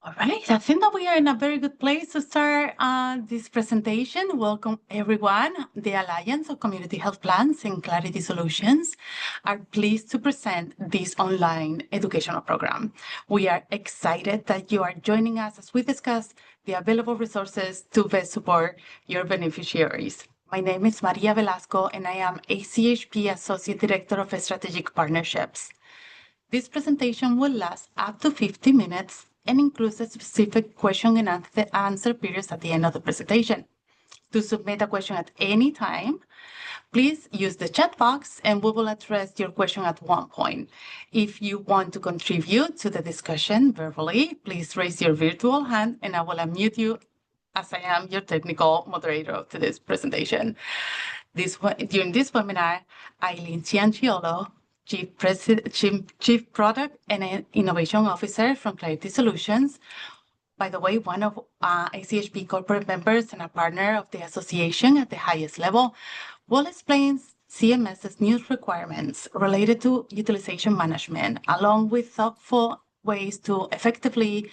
All right, I think that we are in a very good place to start this presentation. Welcome, everyone. The Alliance of Community Health Plans and Clarity Solutions are pleased to present this online educational program. We are excited that you are joining us as we discuss the available resources to best support your beneficiaries. My name is Maria Velasco, and I am ACHP Associate Director of Strategic Partnerships. This presentation will last up to 50 minutes and includes a specific question and answer periods at the end of the presentation. To submit a question at any time, please use the chat box and we will address your question at one point. If you want to contribute to the discussion verbally, please raise your virtual hand and I will unmute you as I am your technical moderator to this presentation. During this webinar, Eileen Cianciolo, Chief Product and Innovation Officer from Clarity Solutions, by the way, one of ACHP corporate members and a partner of the association at the highest level, will explain CMS's new requirements related to utilization management, along with thoughtful ways to effectively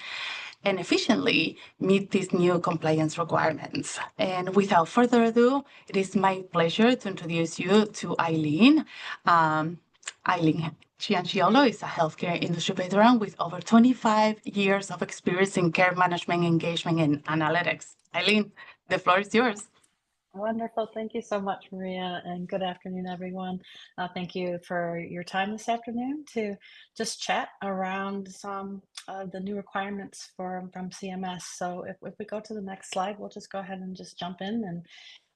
and efficiently meet these new compliance requirements. And without further ado, it is my pleasure to introduce you to Eileen. Eileen Cianciolo is a healthcare industry veteran with over 25 years of experience in care management, engagement, and analytics. Eileen, the floor is yours. Wonderful. Thank you so much, Maria, and good afternoon, everyone. Thank you for your time this afternoon to just chat around some of the new requirements from CMS. So if we go to the next slide, we'll just go ahead and just jump in. And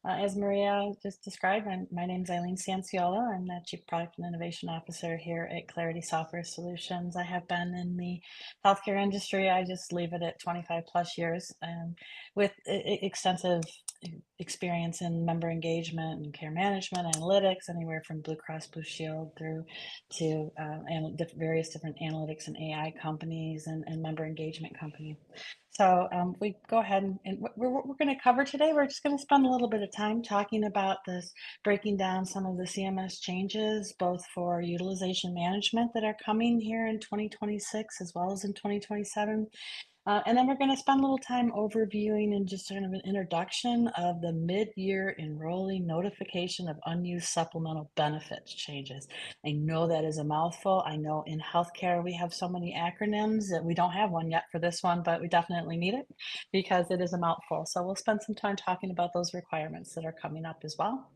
as Maria just described, my name is Eileen Cianciolo. I'm the Chief Product and Innovation Officer here at Clarity Software Solutions. I have been in the healthcare industry, I just leave it at 25 plus years, with extensive experience in member engagement and care management, analytics, anywhere from Blue Cross Blue Shield through to various different analytics and AI companies and member engagement companies. So we go ahead and what we're going to cover today, we're just going to spend a little bit of time talking about this, breaking down some of the CMS changes, both for utilization management that are coming here in 2026 as well as in 2027. And then we're going to spend a little time overviewing and just sort of an introduction of the mid-year enrollee notification of unused supplemental benefits changes. I know that is a mouthful. I know in healthcare we have so many acronyms that we don't have one yet for this one, but we definitely need it because it is a mouthful. So we'll spend some time talking about those requirements that are coming up as well.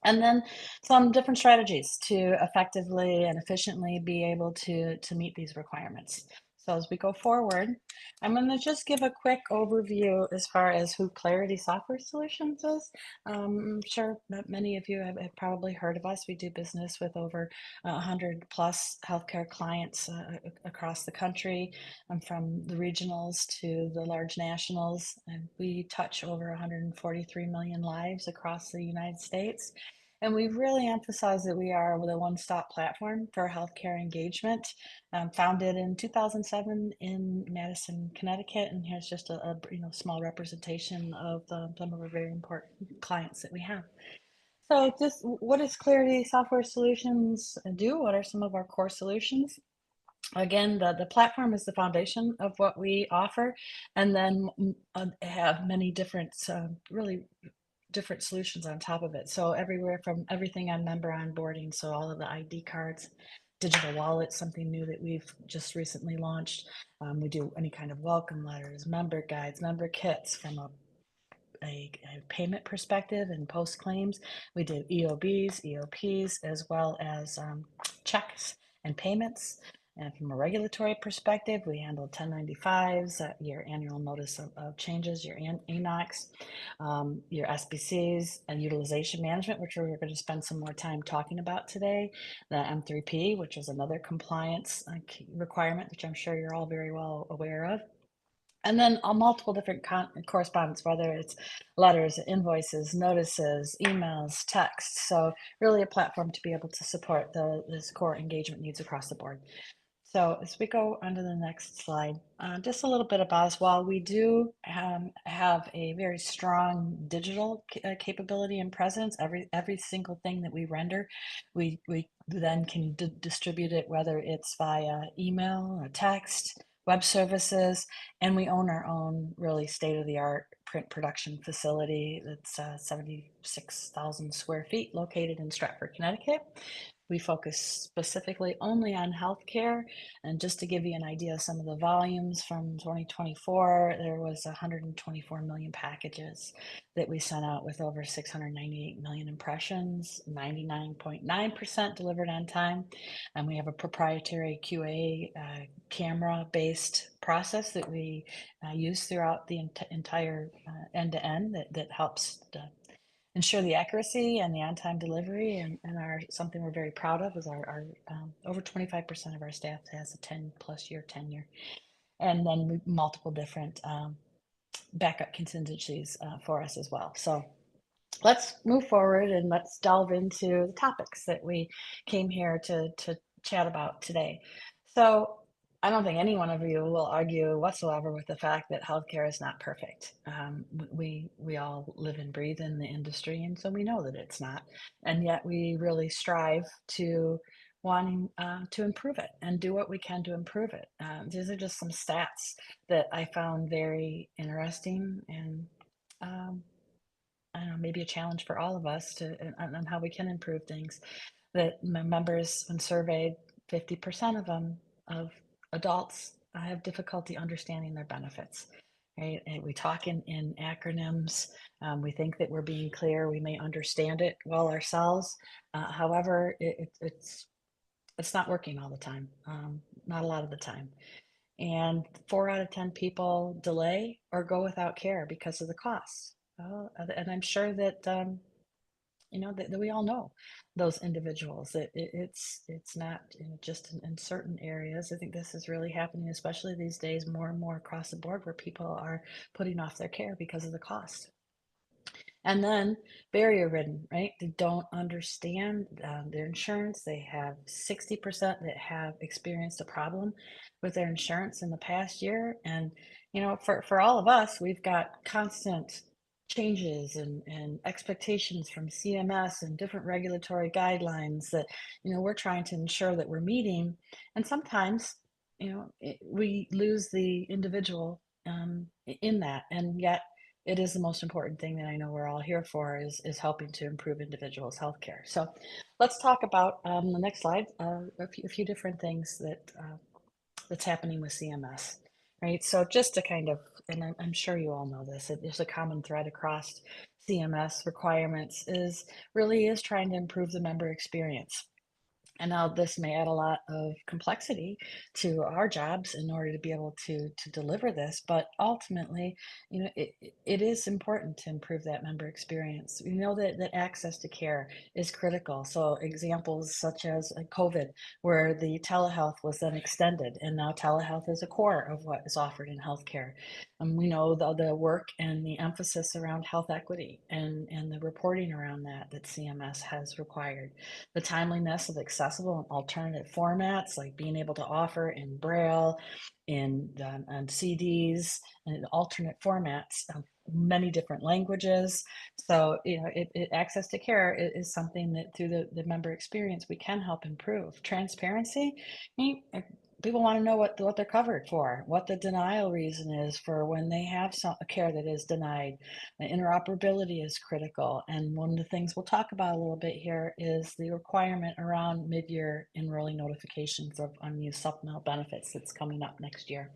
And then some different strategies to effectively and efficiently be able to meet these requirements. So as we go forward, I'm going to just give a quick overview as far as who Clarity Software Solutions is. I'm sure that many of you have probably heard of us. We do business with over 100 plus healthcare clients across the country, from the regionals to the large nationals. And we touch over 143 million lives across the United States. And we've really emphasized that we are the one-stop platform for healthcare engagement, founded in 2007 in Madison, Connecticut. And here's just a small representation of some of our very important clients that we have. So just what does Clarity Software Solutions do? What are some of our core solutions? Again, the platform is the foundation of what we offer, and then have many different, really different solutions on top of it. So everywhere from everything on member onboarding, so all of the ID cards, digital wallets, something new that we've just recently launched. We do any kind of welcome letters, member guides, member kits from a payment perspective and post claims. We do EOBs, EOPs, as well as checks and payments. And from a regulatory perspective, we handle 1095s, your annual notice of changes, your ENOCs, your SBCs, and utilization management, which we're going to spend some more time talking about today. The M3P, which is another compliance requirement, which I'm sure you're all very well aware of. And then multiple different correspondence, whether it's letters, invoices, notices, emails, texts. So really a platform to be able to support this core engagement needs across the board. So as we go on to the next slide, just a little bit about us. While we do have a very strong digital capability and presence, every single thing that we render, we then can distribute it, whether it's via email or text, web services, and we own our own really state-of-the-art print production facility that's 76,000 square feet located in Stratford, Connecticut. We focus specifically only on healthcare. And just to give you an idea of some of the volumes from 2024, there was 124 million packages that we sent out with over 698 million impressions, 99.9% delivered on time. And we have a proprietary QA camera-based process that we use throughout the entire end-to-end that helps ensure the accuracy and the on-time delivery. And our something we're very proud of is our over 25% of our staff has a 10+ year tenure, and then multiple different backup contingencies for us as well. So let's move forward and let's delve into the topics that we came here to chat about today. So I don't think any one of you will argue whatsoever with the fact that healthcare is not perfect. We all live and breathe in the industry, and so we know that it's not. And yet we really strive to wanting to improve it and do what we can to improve it. These are just some stats that I found very interesting and I don't know, maybe a challenge for all of us to on how we can improve things. That members, when surveyed, 50% of them, of adults, have difficulty understanding their benefits. Right? And we talk in acronyms. We think that we're being clear. We may understand it well ourselves. However, it's not working all the time. Not a lot of the time. And 4 out of 10 people delay or go without care because of the costs. And I'm sure that that we all know those individuals. It's not just in certain areas. I think this is really happening, especially these days, more and more across the board, where people are putting off their care because of the cost. And then barrier ridden, right? They don't understand their insurance. They have 60% that have experienced a problem with their insurance in the past year. And, for all of us, we've got constant changes and expectations from CMS and different regulatory guidelines that, we're trying to ensure that we're meeting. And sometimes, we lose the individual in that. And yet, it is the most important thing that I know we're all here for is helping to improve individuals' healthcare. So let's talk about the next slide, a few different things that's happening with CMS, right? So just to kind of, and I'm sure you all know this, there's a common thread across CMS requirements is trying to improve the member experience. And now this may add a lot of complexity to our jobs in order to be able to deliver this, but ultimately, it is important to improve that member experience. We know that access to care is critical. So examples such as COVID, where the telehealth was then extended, and now telehealth is a core of what is offered in healthcare. We know the work and the emphasis around health equity and the reporting around that CMS has required. The timeliness of accessible and alternative formats, like being able to offer in Braille, in on CDs, and in alternate formats of many different languages. So, access to care is something that through the member experience we can help improve. Transparency, people want to know what they're covered for, what the denial reason is for when they have a care that is denied. The interoperability is critical. And one of the things we'll talk about a little bit here is the requirement around mid-year enrolling notifications of unused supplemental benefits that's coming up next year.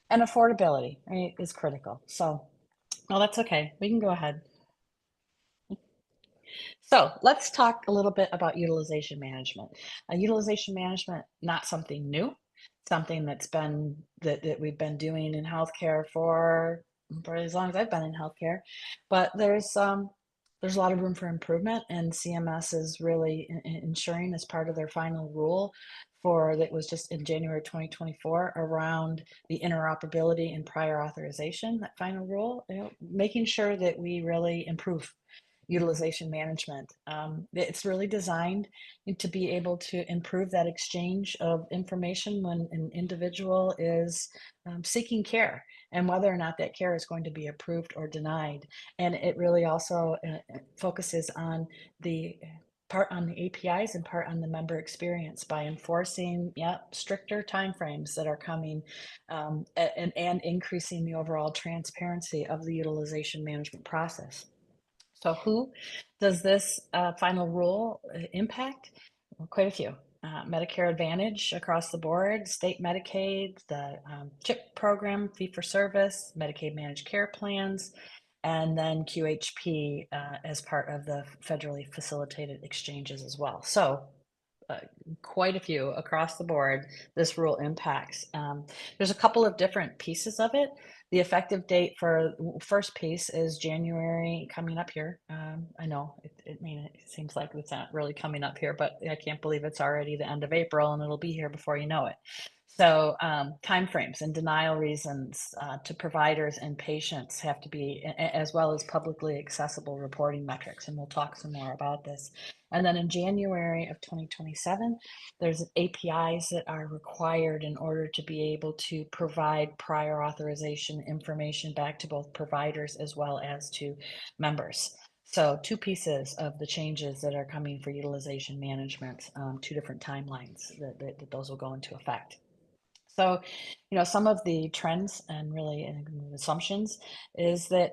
And affordability, right, is critical. So, well, that's okay. We can go ahead. So let's talk a little bit about utilization management. Utilization management, not something new, something that we've been doing in healthcare for as long as I've been in healthcare. But there's a lot of room for improvement, and CMS is really ensuring as part of their final rule that was just in January 2024 around the interoperability and prior authorization, that final rule, making sure that we really improve utilization management. It's really designed to be able to improve that exchange of information when an individual is seeking care and whether or not that care is going to be approved or denied. And it really also focuses on the part on the APIs and part on the member experience by enforcing, stricter timeframes that are coming, and increasing the overall transparency of the utilization management process. So who does this final rule impact? Well, quite a few. Medicare Advantage across the board, state Medicaid, the CHIP program, fee for service, Medicaid managed care plans, and then QHP as part of the federally facilitated exchanges as well. So uh, quite a few across the board this rule impacts. There's a couple of different pieces of it. The effective date for first piece is January coming up here. I know it seems like it's not really coming up here, but I can't believe it's already the end of April and it'll be here before you know it. So timeframes and denial reasons to providers and patients have to be, as well as publicly accessible reporting metrics. And we'll talk some more about this. And then in January of 2027, there's APIs that are required in order to be able to provide prior authorization information back to both providers as well as to members. So two pieces of the changes that are coming for utilization management, two different timelines that those will go into effect. So, some of the trends and really assumptions is that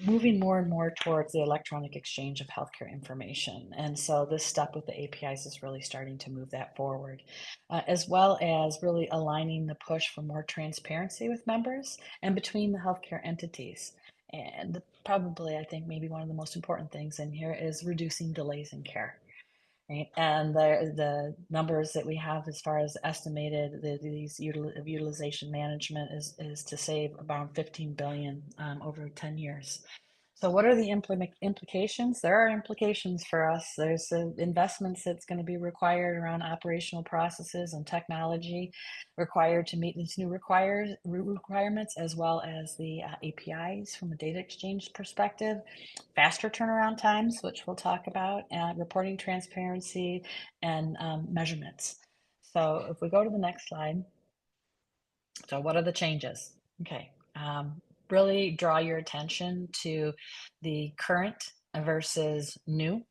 moving more and more towards the electronic exchange of healthcare information. And so this step with the APIs is really starting to move that forward, as well as really aligning the push for more transparency with members and between the healthcare entities. And probably, I think maybe one of the most important things in here is reducing delays in care. Right, and the numbers that we have as far as estimated utilization management is to save about 15 billion over 10 years. So what are the implications? There are implications for us. There's investments that's going to be required around operational processes and technology required to meet these new requirements, as well as the APIs from a data exchange perspective, faster turnaround times, which we'll talk about, reporting transparency, and measurements. So if we go to the next slide. So what are the changes? Okay. Really draw your attention to the current versus new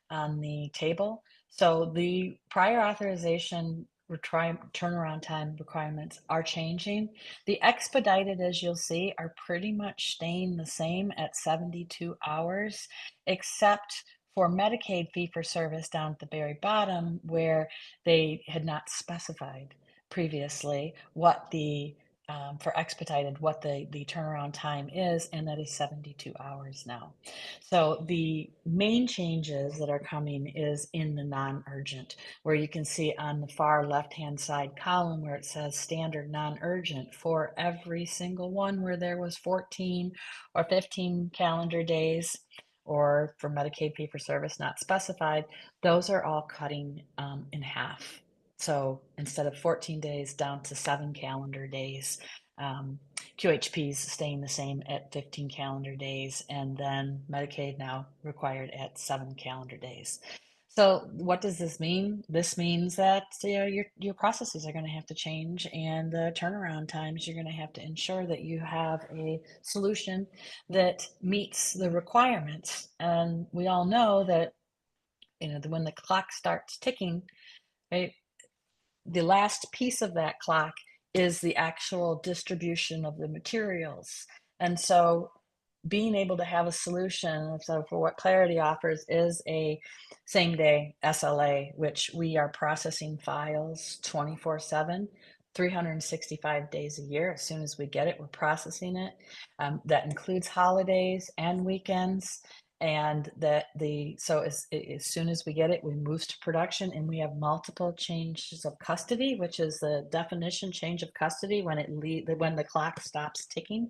on the table. So the prior authorization turnaround time requirements are changing. The expedited, as you'll see, are pretty much staying the same at 72 hours, except for Medicaid fee for service down at the very bottom, where they had not specified previously what the for expedited, what the turnaround time is, and that is 72 hours now. So the main changes that are coming is in the non-urgent, where you can see on the far left-hand side column where it says standard non-urgent for every single one where there was 14 or 15 calendar days, or for Medicaid fee for service not specified, those are all cutting in half. So instead of 14 days down to 7 calendar days, QHP's staying the same at 15 calendar days, and then Medicaid now required at 7 calendar days. So what does this mean? This means that your processes are going to have to change, and the turnaround times, you're going to have to ensure that you have a solution that meets the requirements. And we all know that when the clock starts ticking, right, the last piece of that clock is the actual distribution of the materials. And so being able to have a solution, so for what Clarity offers is a same day SLA, which we are processing files 24/7, 365 days a year. As soon as we get it, we're processing it. That includes holidays and weekends. And so as soon as we get it, we move to production, and we have multiple changes of custody, which is the definition change of custody when when the clock stops ticking.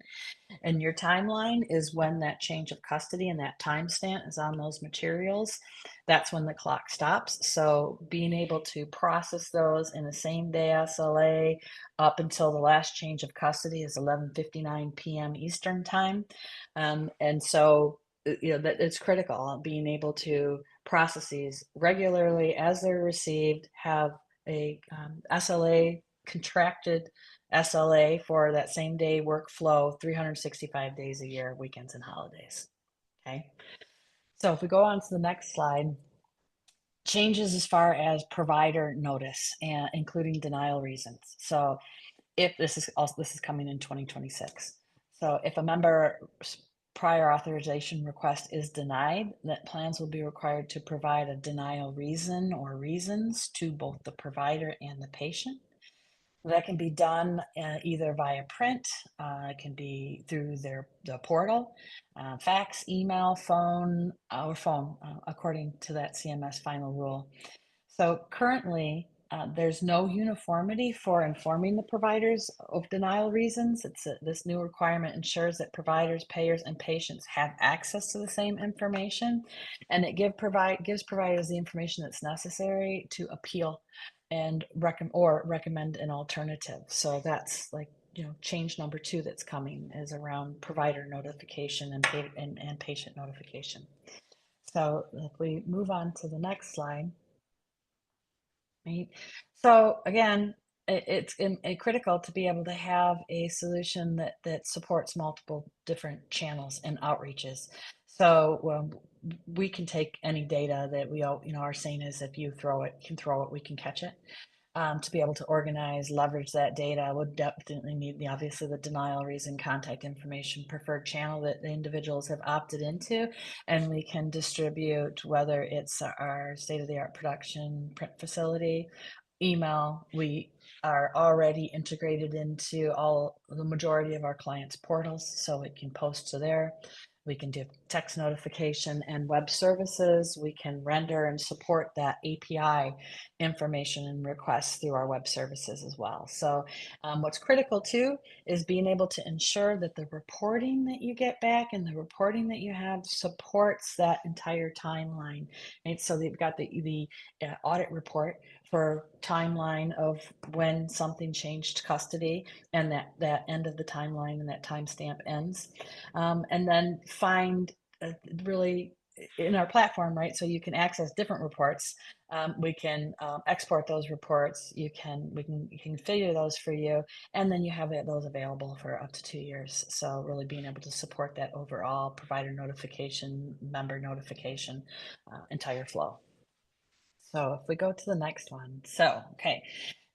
And your timeline is when that change of custody and that timestamp is on those materials. That's when the clock stops. So being able to process those in the same day SLA up until the last change of custody is 11:59 p.m. Eastern time. And so that it's critical, being able to process these regularly as they're received, have a SLA contracted SLA for that same day workflow, 365 days a year, weekends and holidays. Okay. So if we go on to the next slide, changes as far as provider notice and including denial reasons. So if this is coming in 2026. So if a member's prior authorization request is denied, that plans will be required to provide a denial reason or reasons to both the provider and the patient. That can be done either via print, it can be through the portal, fax, email, phone, according to that CMS final rule. So currently, there's no uniformity for informing the providers of denial reasons. This new requirement ensures that providers, payers, and patients have access to the same information, and it gives providers the information that's necessary to appeal and recommend an alternative. So that's like, change number 2 that's coming is around provider notification and patient notification. So if we move on to the next slide. Right. So again, it's critical to be able to have a solution that supports multiple different channels and outreaches. So we can take any data that we all, our saying is if you can throw it, we can catch it. To be able to organize, leverage that data, would definitely need obviously the denial reason, contact information, preferred channel that the individuals have opted into, and we can distribute whether it's our state-of-the-art production print facility, email. We are already integrated into the majority of our clients' portals, so it can post to there. We can do text notification and web services. We can render and support that API information and requests through our web services as well. So what's critical too is being able to ensure that the reporting that you get back and the reporting that you have supports that entire timeline. Right? So they've got the audit report for timeline of when something changed custody and that end of the timeline and that timestamp ends. And then find really in our platform, right? So you can access different reports. We can export those reports. We can configure those for you, and then you have those available for up to 2 years. So really being able to support that overall provider notification, member notification, entire flow. So if we go to the next one. So, okay.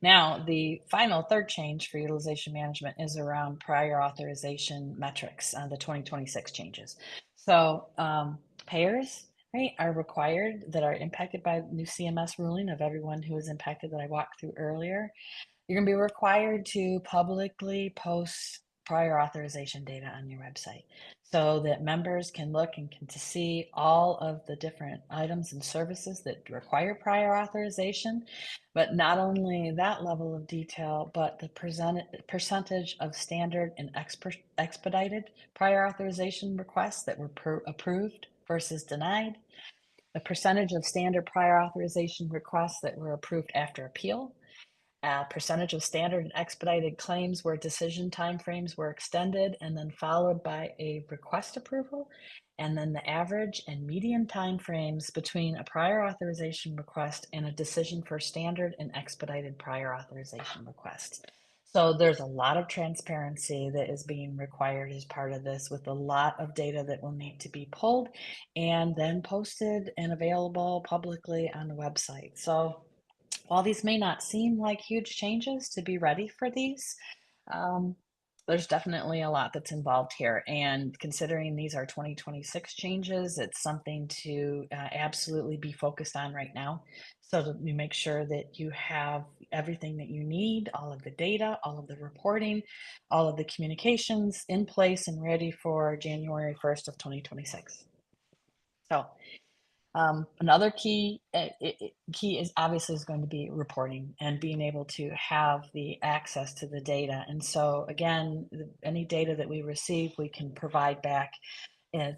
Now, the final third change for utilization management is around prior authorization metrics, the 2026 changes. So, payers, right, are required that are impacted by new CMS ruling of everyone who is impacted that I walked through earlier. You're going to be required to publicly post prior authorization data on your website so that members can look and can to see all of the different items and services that require prior authorization. But not only that level of detail, but the percentage of standard and expedited prior authorization requests that were approved versus denied, the percentage of standard prior authorization requests that were approved after appeal, percentage of standard and expedited claims where decision timeframes were extended and then followed by a request approval, and then the average and median timeframes between a prior authorization request and a decision for standard and expedited prior authorization requests. So there's a lot of transparency that is being required as part of this, with a lot of data that will need to be pulled and then posted and available publicly on the website. So while these may not seem like huge changes to be ready for these, um, there's definitely a lot that's involved here. And considering these are 2026 changes, it's something to absolutely be focused on right now. So that you make sure that you have everything that you need, all of the data, all of the reporting, all of the communications in place and ready for January 1st of 2026. So another key is obviously is going to be reporting and being able to have the access to the data. And so again, any data that we receive, we can provide back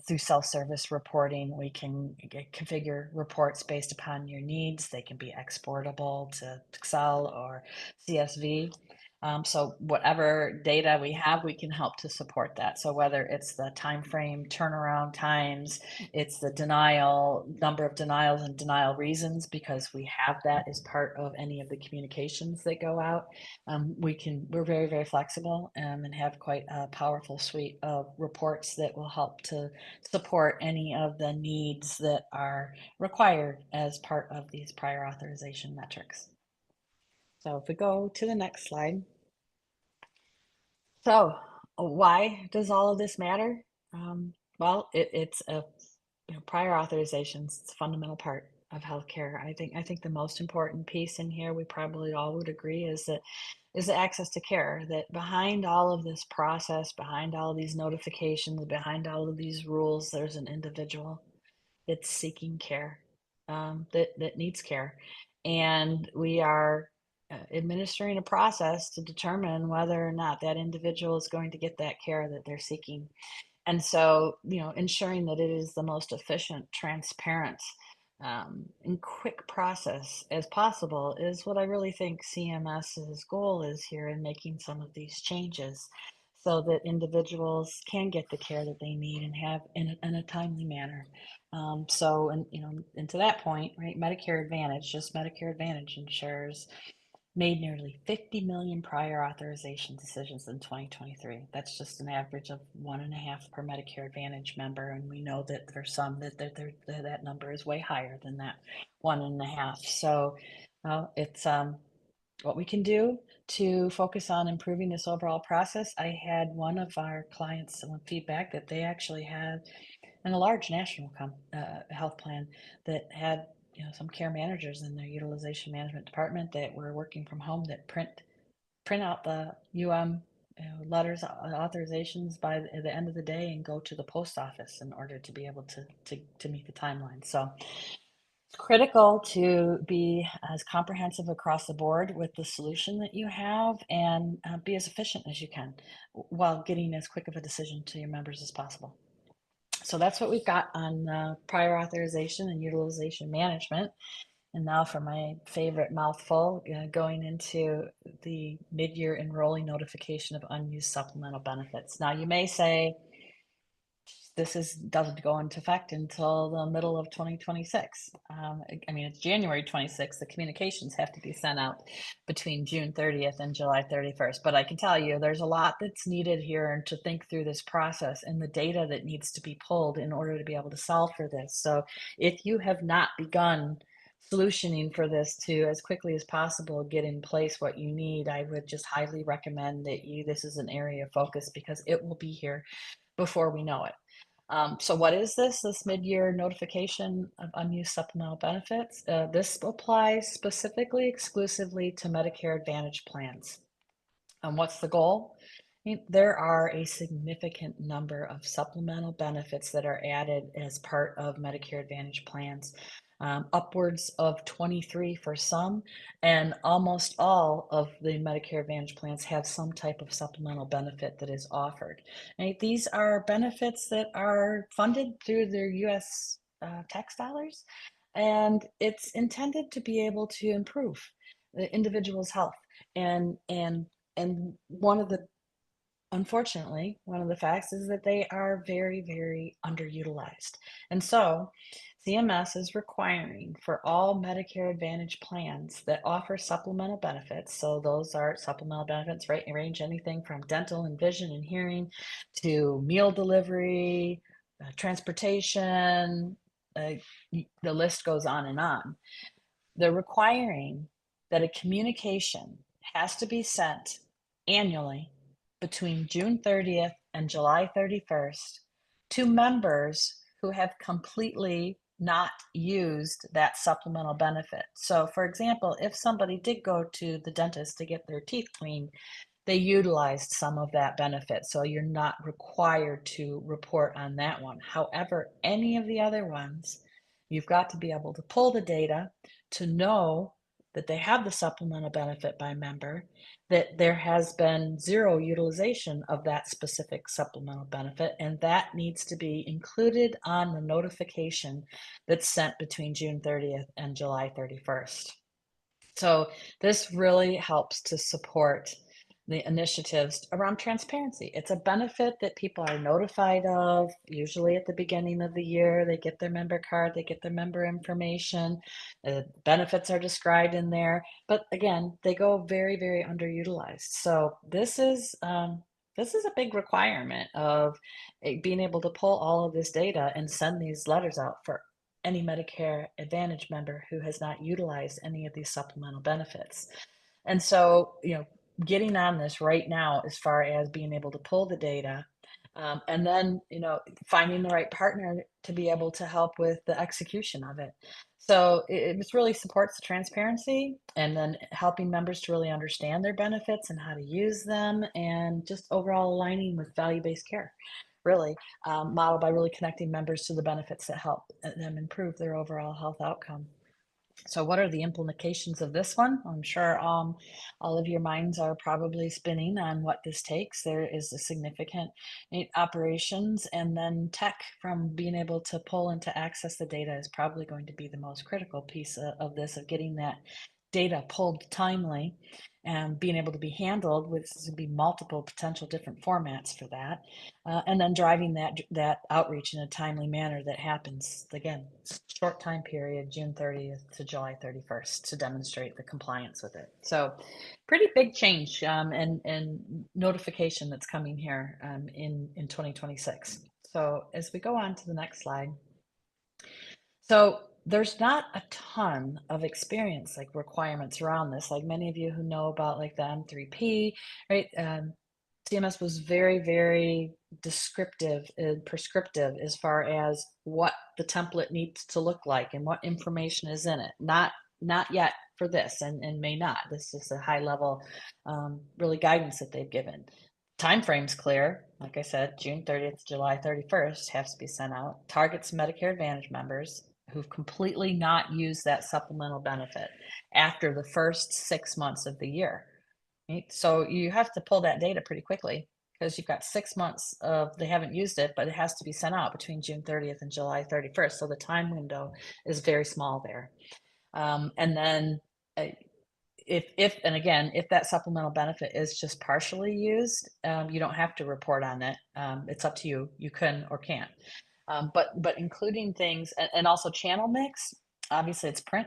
through self-service reporting. We can configure reports based upon your needs. They can be exportable to Excel or CSV. So whatever data we have, we can help to support that. So whether it's the time frame, turnaround times, it's the number of denials and denial reasons, because we have that as part of any of the communications that go out. We're very, very flexible, and have quite a powerful suite of reports that will help to support any of the needs that are required as part of these prior authorization metrics. So if we go to the next slide. So why does all of this matter? Well, it's a prior authorizations. It's a fundamental part of healthcare. I think the most important piece in here, we probably all would agree, is the access to care. That behind all of this process, behind all of these notifications, behind all of these rules, there's an individual that's seeking care, that needs care, and we are administering a process to determine whether or not that individual is going to get that care that they're seeking. And so, ensuring that it is the most efficient, transparent, and quick process as possible is what I really think CMS's goal is here in making some of these changes, so that individuals can get the care that they need and have in a timely manner. And to that point, right, just Medicare Advantage insurers made nearly 50 million prior authorization decisions in 2023. That's just an average of 1.5 per Medicare Advantage member, and we know that there's some that number is way higher than that 1.5. So, it's what we can do to focus on improving this overall process. I had one of our clients feedback that they actually had in a large national health plan that had some care managers in their utilization management department that were working from home, that print out the letters, authorizations by the end of the day, and go to the post office in order to be able to meet the timeline. So it's critical to be as comprehensive across the board with the solution that you have, and be as efficient as you can while getting as quick of a decision to your members as possible. So that's what we've got on prior authorization and utilization management. And now for my favorite mouthful, going into the mid-year enrollee notification of unused supplemental benefits. Now you may say, doesn't go into effect until the middle of 2026. I mean, it's January 26th. The communications have to be sent out between June 30th and July 31st. But I can tell you there's a lot that's needed here, and to think through this process and the data that needs to be pulled in order to be able to solve for this. So if you have not begun solutioning for this to, as quickly as possible, get in place what you need, I would just highly recommend that this is an area of focus, because it will be here before we know it. So what is this mid-year notification of unused supplemental benefits? This applies specifically, exclusively to Medicare Advantage plans. What's the goal? There are a significant number of supplemental benefits that are added as part of Medicare Advantage plans, upwards of 23 for some, and almost all of the Medicare Advantage plans have some type of supplemental benefit that is offered. Right? These are benefits that are funded through their US tax dollars, and it's intended to be able to improve the individual's health. And unfortunately, one of the facts is that they are very, very underutilized. And so CMS is requiring for all Medicare Advantage plans that offer supplemental benefits. So those are supplemental benefits, right? Range anything from dental and vision and hearing to meal delivery, transportation, the list goes on and on. They're requiring that a communication has to be sent annually between June 30th and July 31st to members who have completely not used that supplemental benefit. So, for example, if somebody did go to the dentist to get their teeth cleaned, they utilized some of that benefit. So you're not required to report on that one. However, any of the other ones, you've got to be able to pull the data to know that they have the supplemental benefit by member, that there has been zero utilization of that specific supplemental benefit, and that needs to be included on the notification that's sent between June 30th and July 31st. So this really helps to support the initiatives around transparency. It's a benefit that people are notified of, usually at the beginning of the year. They get their member card, they get their member information, benefits are described in there. But again, they go very, very underutilized. So this is a big requirement of being able to pull all of this data and send these letters out for any Medicare Advantage member who has not utilized any of these supplemental benefits. And so, getting on this right now as far as being able to pull the data, and then, finding the right partner to be able to help with the execution of it. So it just really supports the transparency and then helping members to really understand their benefits and how to use them and just overall aligning with value-based care, really, modeled by really connecting members to the benefits that help them improve their overall health outcome. So what are the implications of this one? I'm sure all of your minds are probably spinning on what this takes. There is a significant operations, and then tech from being able to pull and to access the data is probably going to be the most critical piece of this, of getting that data pulled timely and being able to be handled with to be multiple potential different formats for that, and then driving that outreach in a timely manner that happens again short time period, June 30th to July 31st, to demonstrate the compliance with it. So pretty big change, and notification that's coming here in 2026. So as we go on to the next slide. So there's not a ton of experience like requirements around this. Like many of you who know about like the M3P, right? CMS was very, very descriptive and prescriptive as far as what the template needs to look like and what information is in it. Not yet for this, and may not. This is a high level, really guidance that they've given. Timeframe's clear. Like I said, June 30th, July 31st has to be sent out. Targets Medicare Advantage members who've completely not used that supplemental benefit after the first 6 months of the year. Right? So you have to pull that data pretty quickly because you've got 6 months of they haven't used it, but it has to be sent out between June 30th and July 31st. So the time window is very small there. And then if and again, if that supplemental benefit is just partially used, you don't have to report on it. It's up to you. You can or can't. But including things and also channel mix, obviously it's print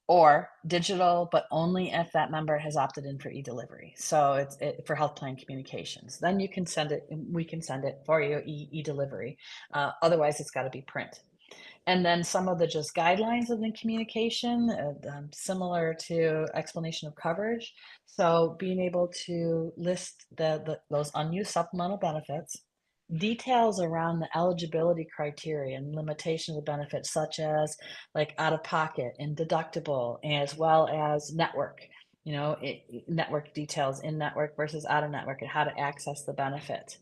or digital, but only if that member has opted in for e-delivery. So it's for health plan communications. Then you can send it, we can send it for you, e-delivery. Otherwise, it's got to be print. And then some of the just guidelines of the communication, similar to explanation of coverage. So being able to list those unused supplemental benefits, details around the eligibility criteria and limitation of the benefits, such as like out of pocket and deductible, as well as network, network details in network versus out of network and how to access the benefit.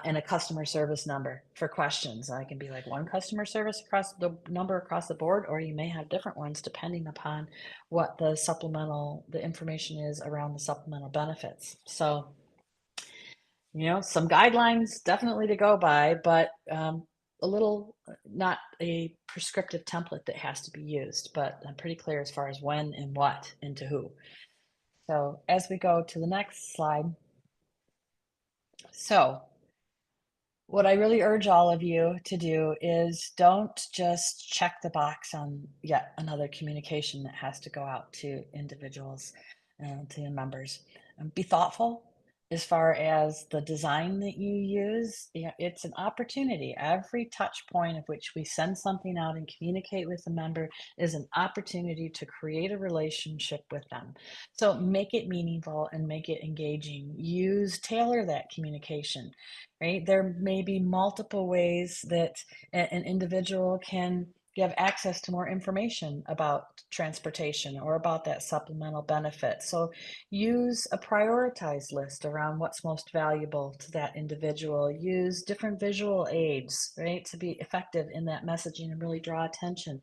And a customer service number for questions. I can be like one customer service across the number across the board, or you may have different ones depending upon what the information is around the supplemental benefits. So, some guidelines definitely to go by, but a little, not a prescriptive template that has to be used, but I'm pretty clear as far as when and what and to who. So as we go to the next slide. So what I really urge all of you to do is don't just check the box on yet another communication that has to go out to individuals and to your members. Be thoughtful as far as the design that you use. It's an opportunity. Every touch point of which we send something out and communicate with the member is an opportunity to create a relationship with them. So make it meaningful and make it engaging. Tailor that communication. Right? There may be multiple ways that an individual can have access to more information about transportation or about that supplemental benefit. So use a prioritized list around what's most valuable to that individual. Use different visual aids, right, to be effective in that messaging and really draw attention.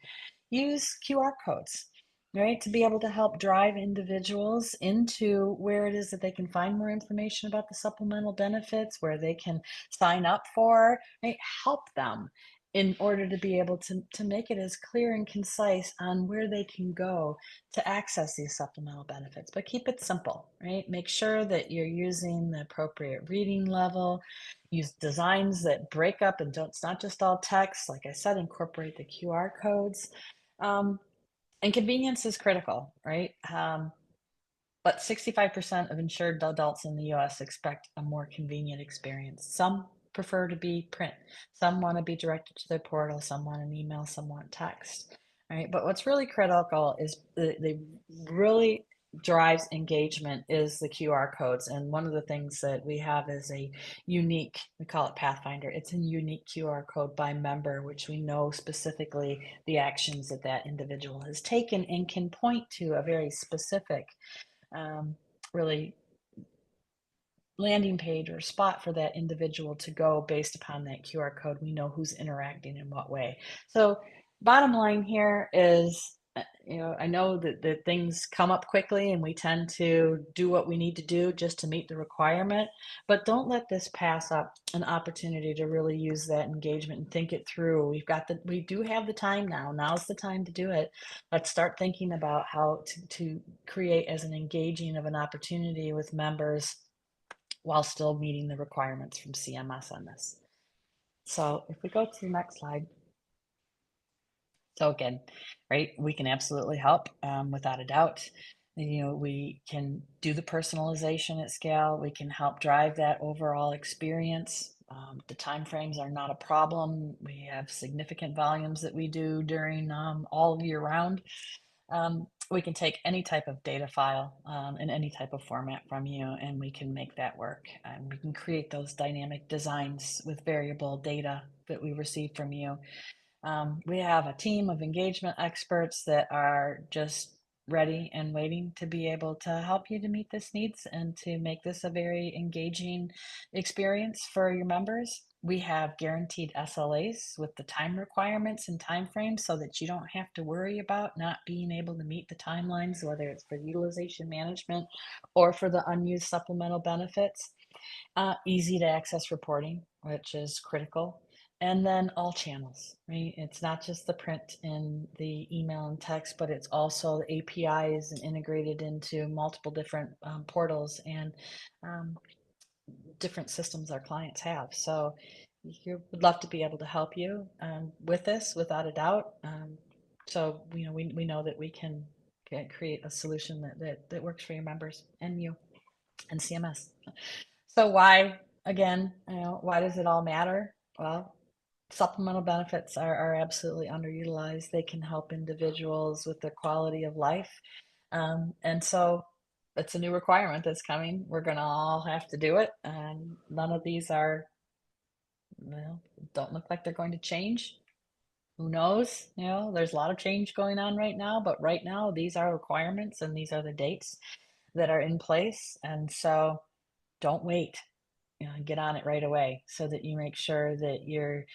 Use QR codes, right, to be able to help drive individuals into where it is that they can find more information about the supplemental benefits, where they can sign up for, right, help them in order to be able to make it as clear and concise on where they can go to access these supplemental benefits. But keep it simple, right? Make sure that you're using the appropriate reading level, use designs that break up and don't, it's not just all text. Like I said, incorporate the QR codes. And convenience is critical, right? But 65% of insured adults in the US expect a more convenient experience. Some prefer to be print, some want to be directed to their portal, some want an email, some want text, right? But what's really critical is the really drives engagement is the QR codes. And one of the things that we have is a unique, we call it Pathfinder. It's a unique QR code by member, which we know specifically the actions that that individual has taken and can point to a very specific really landing page or spot for that individual to go based upon that QR code. We know who's interacting in what way. So bottom line here is, I know that things come up quickly and we tend to do what we need to do just to meet the requirement, but don't let this pass up an opportunity to really use that engagement and think it through. We do have the time now. Now's the time to do it. Let's start thinking about how to create as an engaging of an opportunity with members while still meeting the requirements from CMS on this. So if we go to the next slide. So again, right, we can absolutely help without a doubt. We can do the personalization at scale. We can help drive that overall experience. The timeframes are not a problem. We have significant volumes that we do during all year round. We can take any type of data file in any type of format from you, and we can make that work. And we can create those dynamic designs with variable data that we receive from you. We have a team of engagement experts that are just ready and waiting to be able to help you to meet this needs and to make this a very engaging experience for your members. We have guaranteed SLAs with the time requirements and timeframes so that you don't have to worry about not being able to meet the timelines, whether it's for utilization management or for the unused supplemental benefits. Easy to access reporting, which is critical. And then all channels, right? It's not just the print and the email and text, but it's also the APIs and integrated into multiple different portals and different systems our clients have. So we would love to be able to help you with this without a doubt. So we know that we can create a solution that works for your members and you and CMS. So why, again, why does it all matter? Well, supplemental benefits are absolutely underutilized. They can help individuals with their quality of life. And so it's a new requirement that's coming. We're going to all have to do it. And none of these don't look like they're going to change. Who knows? There's a lot of change going on right now, but right now these are requirements and these are the dates that are in place. And so don't wait. Get on it right away so that you make sure that you're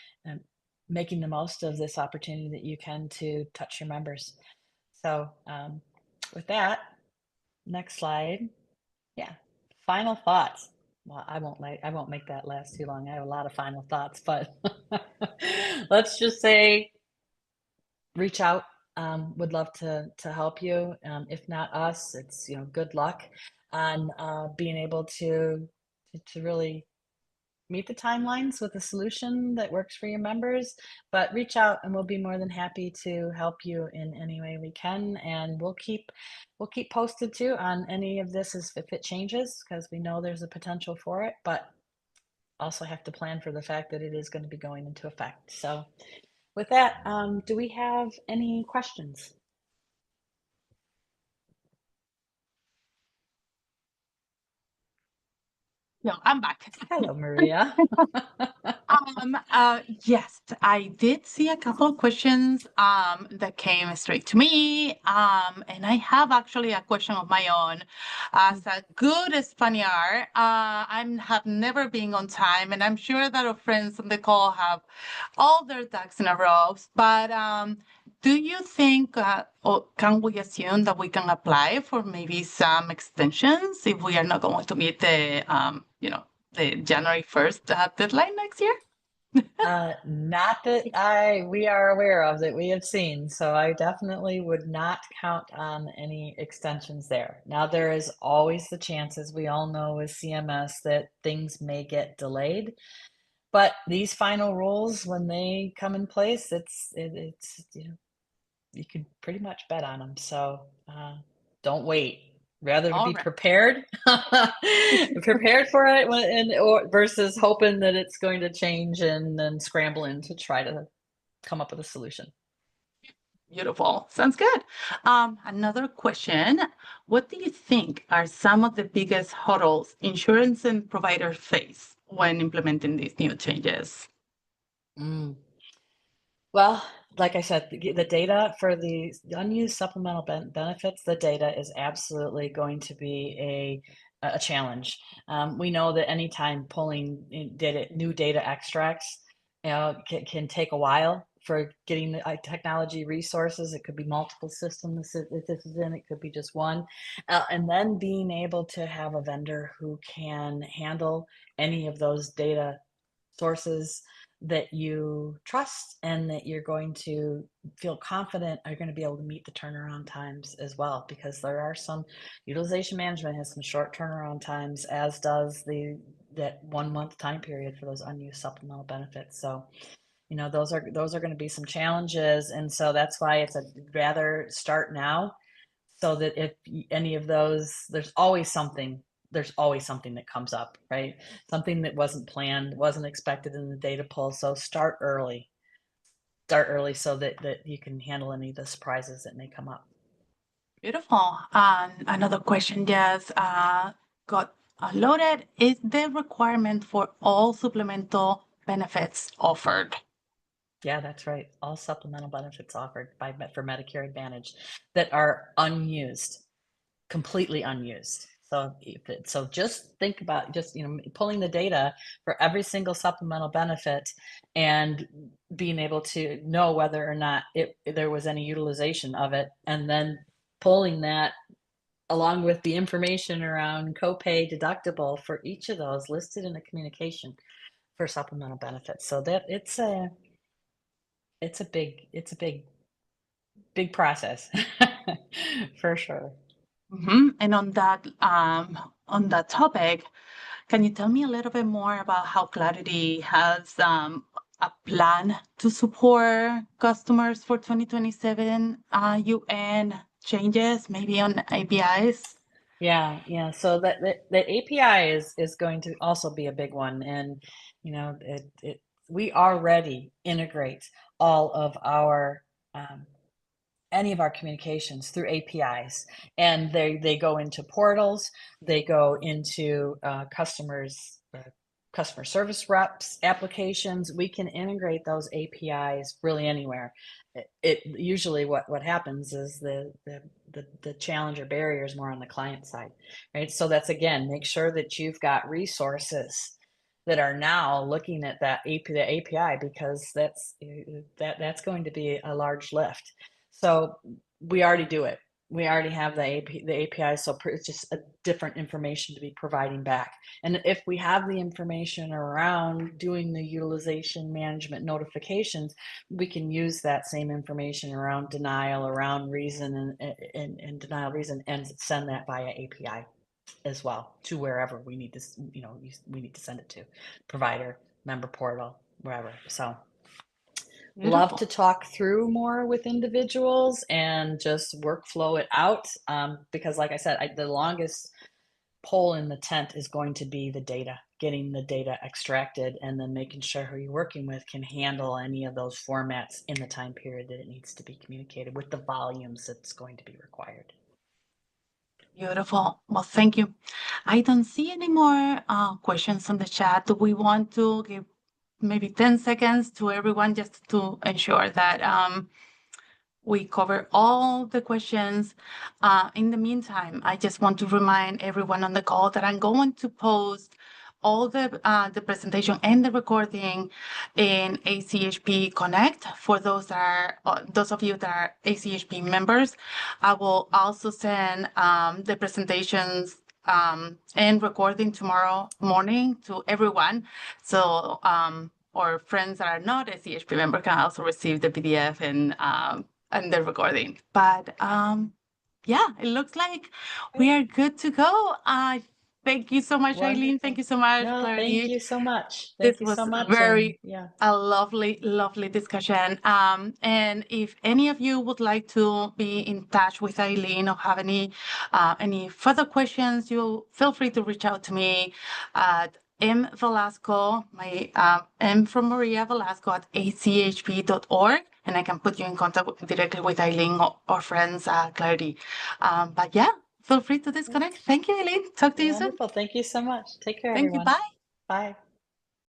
making the most of this opportunity that you can to touch your members. So with that, next slide. Yeah, final thoughts. Well, I won't make that last too long. I have a lot of final thoughts, but let's just say reach out. Would love to help you. If not us, it's good luck on being able to really meet the timelines with a solution that works for your members, but reach out and we'll be more than happy to help you in any way we can. And we'll keep posted too on any of this if it changes, because we know there's a potential for it, but also have to plan for the fact that it is going to be going into effect. So with that, do we have any questions? No, I'm back. Hello, Maria. Yes, I did see a couple of questions that came straight to me. And I have actually a question of my own. As a good Spaniard, I have never been on time, and I'm sure that our friends on the call have all their ducks in a row. But do you think, or can we assume that we can apply for maybe some extensions if we are not going to meet the January 1st deadline next year? Not that we are aware of, that we have seen. So I definitely would not count on any extensions there. Now, there is always the chance, as we all know with CMS, that things may get delayed. But these final rules, when they come in place, it's you could pretty much bet on them. So don't wait. Rather All be right. prepared, prepared for it, or versus hoping that it's going to change and then scrambling to try to come up with a solution. Beautiful. Sounds good. Another question. What do you think are some of the biggest hurdles insurance and providers face when implementing these new changes? Mm. Well, like I said, the data for the unused supplemental benefits, the data is absolutely going to be a challenge. We know that anytime pulling in new data extracts, can take a while for getting the technology resources. It could be multiple systems if this is in, it could be just one. And then being able to have a vendor who can handle any of those data sources that you trust and that you're going to feel confident are going to be able to meet the turnaround times as well, because there are some utilization management has some short turnaround times, as does that 1 month time period for those unused supplemental benefits. So those are going to be some challenges, and so that's why it's a rather start now, so that if any of those, there's always something that comes up, right? Something that wasn't planned, wasn't expected in the data pull. So start early so that you can handle any of the surprises that may come up. Beautiful. And another question just got loaded. Is the requirement for all supplemental benefits offered? Yeah, that's right. All supplemental benefits offered for Medicare Advantage that are unused, completely unused. So just think about just pulling the data for every single supplemental benefit and being able to know whether or not there was any utilization of it, and then pulling that along with the information around copay deductible for each of those listed in the communication for supplemental benefits. So that it's a big process for sure. And on that topic, can you tell me a little bit more about how Clarity has a plan to support customers for 2027 UN changes, maybe on APIs? Yeah. So that API is going to also be a big one, and we already integrate all of our any of our communications through APIs, and they go into portals, they go into customer service reps applications. We can integrate those APIs really anywhere. It usually what happens is the challenge or barrier is more on the client side, right? So that's, again, make sure that you've got resources that are now looking at the API, because that's going to be a large lift. So we already do it. We already have the API, so it's just a different information to be providing back. And if we have the information around doing the utilization management notifications, we can use that same information around denial, around reason, and denial reason, and send that via API as well to wherever we need to, we need to send it to, provider, member portal, wherever. So love to Beautiful. talk through more with individuals and just workflow it out, because like I said, the longest pole in the tent is going to be the data, getting the data extracted, and then making sure who you're working with can handle any of those formats in the time period that it needs to be communicated with the volumes that's going to be required. Beautiful. Well, thank you. I don't see any more questions on the chat. We want to give maybe 10 seconds to everyone just to ensure that we cover all the questions. In the meantime, I just want to remind everyone on the call that I'm going to post all the presentation and the recording in ACHP Connect for those of you that are ACHP members. I will also send the presentations and recording tomorrow morning to everyone. So or friends that are not a CHP member can also receive the PDF and the recording. But yeah, it looks like we are good to go. Thank you so much, Eileen. Thank you so much, No, thank Clarity. you so much. This Thank you so was much. And very yeah. a lovely discussion. And if any of you would like to be in touch with Eileen or have any further questions, you feel free to reach out to me at M Velasco, my M from Maria Velasco at achp.org, and I can put you in contact directly with Eileen or friends, Clarity. But yeah, feel free to disconnect. Thank you, Eileen. Talk to you soon. Wonderful. Thank you so much. Take care, Thank you. everyone. Bye. Bye.